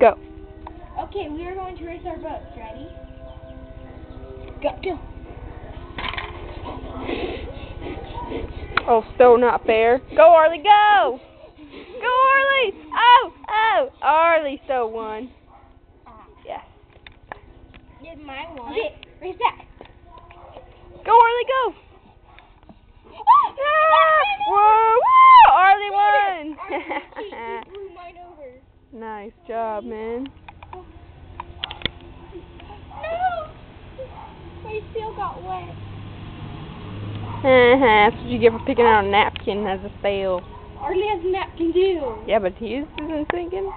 Go. Okay, we are going to race our boats. Ready? Go. Oh, still not fair. Go, Arlie, go! Go, Arlie! Oh! Arlie still won. Yes. Did mine won? Okay, race back. Go, Arlie, go! Whoa! Woo! Arlie won! Arlie blew mine over. Nice job, man. No! My seal got wet. That's what you get for picking out a napkin as a fail. Arlie has a napkin too. Yeah, but his isn't sinking.